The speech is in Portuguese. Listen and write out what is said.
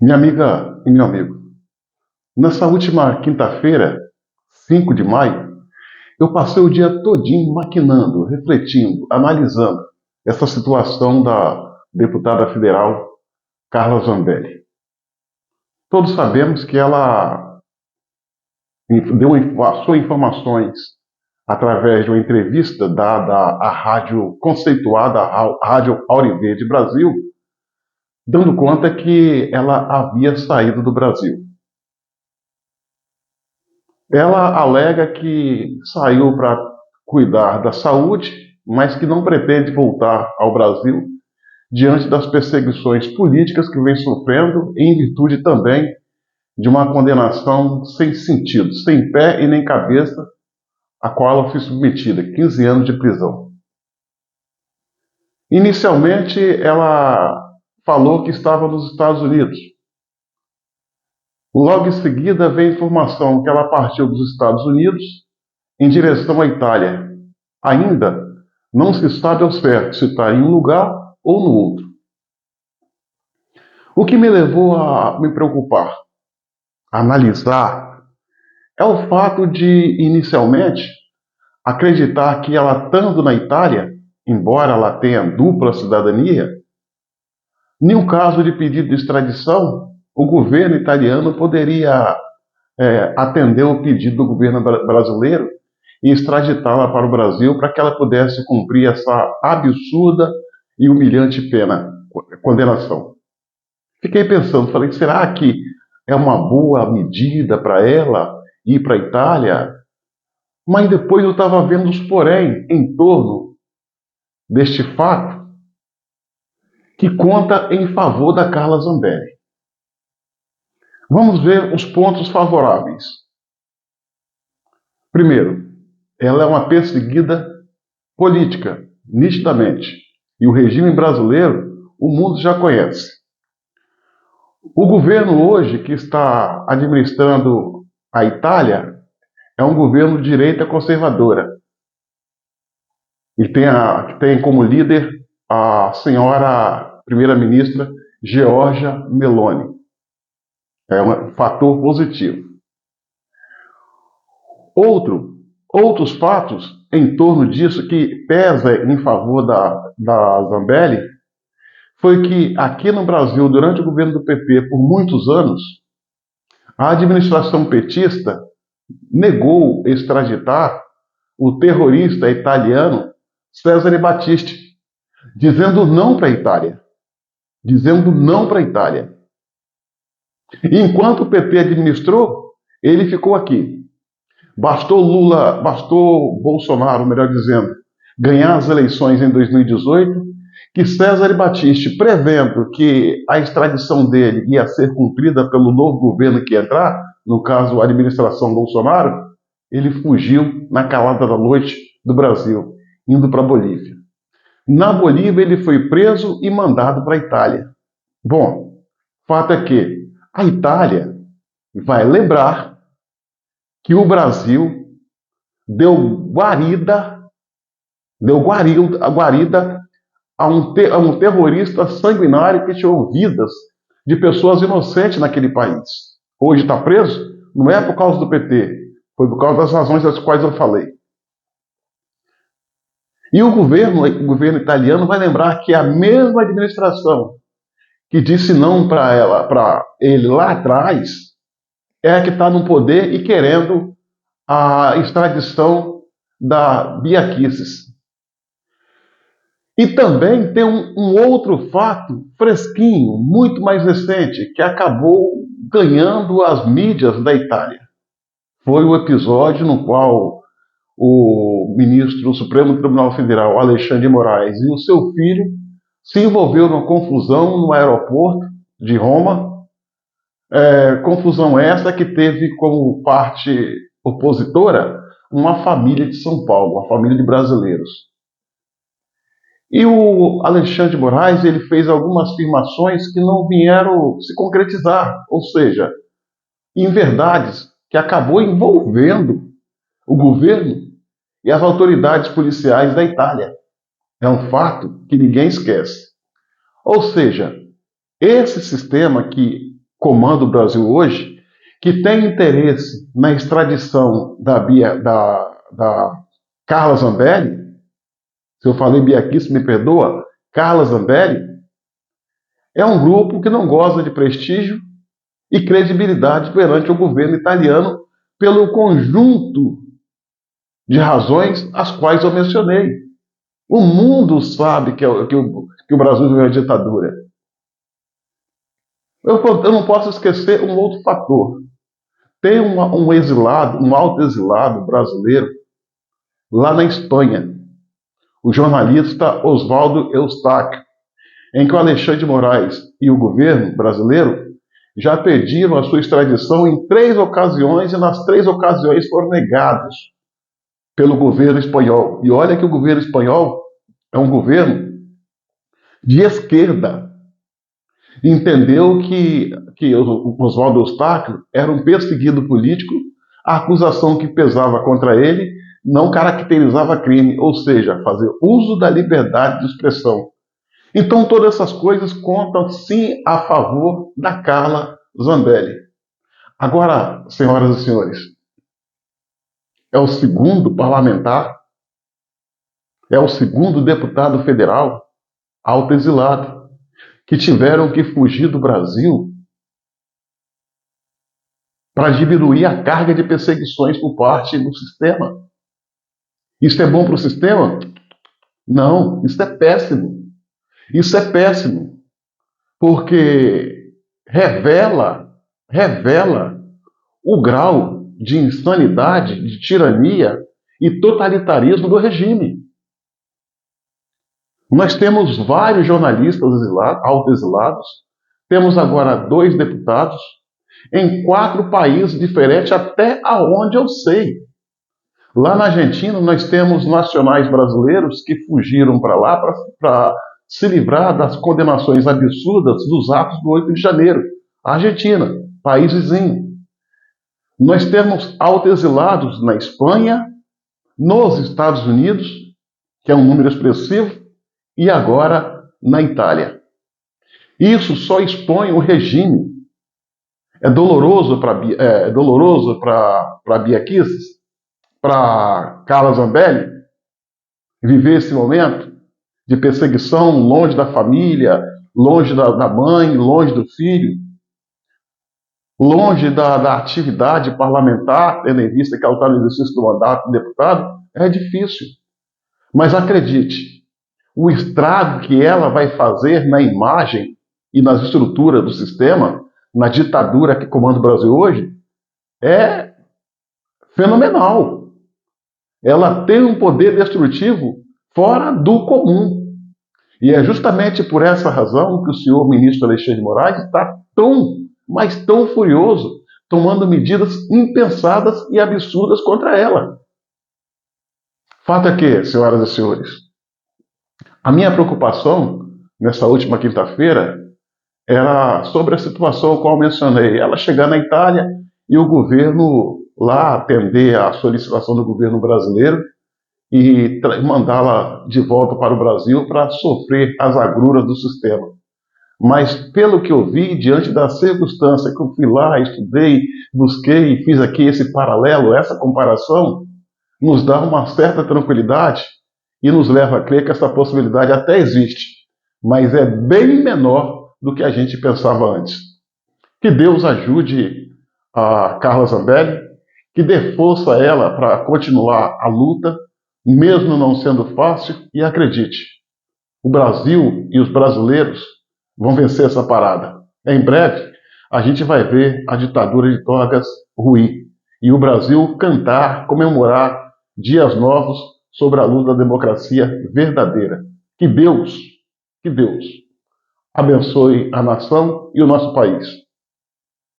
Minha amiga e meu amigo, nessa última quinta-feira, 5 de maio, eu passei o dia todinho maquinando, refletindo, analisando essa situação da deputada federal Carla Zambelli. Todos sabemos que ela passou informações através de uma entrevista dada à rádio conceituada, à Rádio Auriverde Brasil, dando conta que ela havia saído do Brasil. Ela alega que saiu para cuidar da saúde, mas que não pretende voltar ao Brasil diante das perseguições políticas que vem sofrendo, em virtude também de uma condenação sem sentido, sem pé e nem cabeça, a qual ela foi submetida, 15 anos de prisão. Inicialmente, ela falou que estava nos Estados Unidos. Logo em seguida, veio a informação que ela partiu dos Estados Unidos em direção à Itália. Ainda não se sabe ao certo se está em um lugar ou no outro. O que me levou a me preocupar, a analisar, é o fato de, inicialmente, acreditar que ela estando na Itália, embora ela tenha dupla cidadania, em um caso de pedido de extradição, o governo italiano poderia atender o pedido do governo brasileiro e extraditá-la para o Brasil para que ela pudesse cumprir essa absurda e humilhante pena, condenação. Fiquei pensando, falei, será que é uma boa medida para ela ir para a Itália? Mas depois eu estava vendo os porém em torno deste fato que conta em favor da Carla Zambelli. Vamos ver os pontos favoráveis. Primeiro, ela é uma perseguida política, nitidamente. E o regime brasileiro, o mundo já conhece. O governo hoje que está administrando a Itália é um governo de direita conservadora. E tem como líder a senhora primeira-ministra Giorgia Meloni. É um fator positivo. Outros fatos em torno disso que pesa em favor da Zambelli foi que aqui no Brasil, durante o governo do PP, por muitos anos, a administração petista negou extraditar o terrorista italiano Cesare Battisti, dizendo não para a Itália. Dizendo não para a Itália. E enquanto o PT administrou, ele ficou aqui. Bastou Bolsonaro, melhor dizendo, ganhar as eleições em 2018, que Cesare Battisti, prevendo que a extradição dele ia ser cumprida pelo novo governo que ia entrar, no caso a administração Bolsonaro, ele fugiu na calada da noite do Brasil, indo para a Bolívia. Na Bolívia ele foi preso e mandado para a Itália. Bom, fato é que a Itália vai lembrar que o Brasil deu guarida a um terrorista sanguinário que tirou vidas de pessoas inocentes naquele país. Hoje está preso? Não é por causa do PT, foi por causa das razões das quais eu falei. E o governo italiano vai lembrar que a mesma administração que disse não para ele lá atrás é a que está no poder e querendo a extradição da Bia Kicis. E também tem um outro fato fresquinho, muito mais recente, que acabou ganhando as mídias da Itália. Foi o episódio no qual o ministro do Supremo Tribunal Federal, Alexandre de Moraes, e o seu filho se envolveram numa confusão no aeroporto de Roma, confusão essa que teve como parte opositora uma família de São Paulo, uma família de brasileiros. E o Alexandre de Moraes ele fez algumas afirmações que não vieram se concretizar, ou seja, inverdades que acabou envolvendo o governo e as autoridades policiais da Itália. É um fato que ninguém esquece. Ou seja, esse sistema que comanda o Brasil hoje, que tem interesse na extradição da Carla Zambelli, se eu falei Biaquice, me perdoa, Carla Zambelli, é um grupo que não goza de prestígio e credibilidade perante o governo italiano pelo conjunto de razões as quais eu mencionei. O mundo sabe que o Brasil viveu uma ditadura. Eu não posso esquecer um outro fator. Tem um exilado, um alto-exilado brasileiro, lá na Espanha, o jornalista Oswaldo Eustáquio, em que o Alexandre de Moraes e o governo brasileiro já pediram a sua extradição em 3 ocasiões e nas 3 ocasiões foram negados pelo governo espanhol. E olha que o governo espanhol é um governo de esquerda. Entendeu que o Oswaldo Eustáquio era um perseguido político, a acusação que pesava contra ele não caracterizava crime, ou seja, fazer uso da liberdade de expressão. Então todas essas coisas contam sim a favor da Carla Zambelli. Agora, senhoras e senhores, é o segundo parlamentar, é o segundo deputado federal autoexilado que tiveram que fugir do Brasil para diminuir a carga de perseguições por parte do sistema. Isso é bom para o sistema? Não, isso é péssimo. Isso é péssimo, porque revela o grau de insanidade, de tirania e totalitarismo do regime. Nós temos vários jornalistas autoexilados, temos agora 2 deputados, em 4 países diferentes, até aonde eu sei. Lá na Argentina, nós temos nacionais brasileiros que fugiram para lá para se livrar das condenações absurdas dos atos do 8 de janeiro. A Argentina, país vizinho. Nós temos autoexilados na Espanha, nos Estados Unidos, que é um número expressivo, e agora na Itália. Isso só expõe o regime. É doloroso para Biaquices, para Carla Zambelli, viver esse momento de perseguição longe da família, longe da mãe, longe do filho, longe da atividade parlamentar, tendo em vista que ela está no exercício do mandato de deputado, é difícil. Mas acredite, o estrago que ela vai fazer na imagem e nas estruturas do sistema, na ditadura que comanda o Brasil hoje, é fenomenal. Ela tem um poder destrutivo fora do comum. E é justamente por essa razão que o senhor ministro Alexandre de Moraes está mas tão furioso, tomando medidas impensadas e absurdas contra ela. Fato é que, senhoras e senhores, a minha preocupação nessa última quinta-feira era sobre a situação a qual mencionei. Ela chegar na Itália e o governo lá atender à solicitação do governo brasileiro e mandá-la de volta para o Brasil para sofrer as agruras do sistema. Mas, pelo que eu vi, diante da circunstância que eu fui lá, estudei, busquei e fiz aqui esse paralelo, essa comparação, nos dá uma certa tranquilidade e nos leva a crer que essa possibilidade até existe, mas é bem menor do que a gente pensava antes. Que Deus ajude a Carla Zambelli, que dê força a ela para continuar a luta, mesmo não sendo fácil, e acredite, o Brasil e os brasileiros vão vencer essa parada. Em breve, a gente vai ver a ditadura de togas ruir e o Brasil cantar, comemorar dias novos sobre a luz da democracia verdadeira. Que Deus abençoe a nação e o nosso país.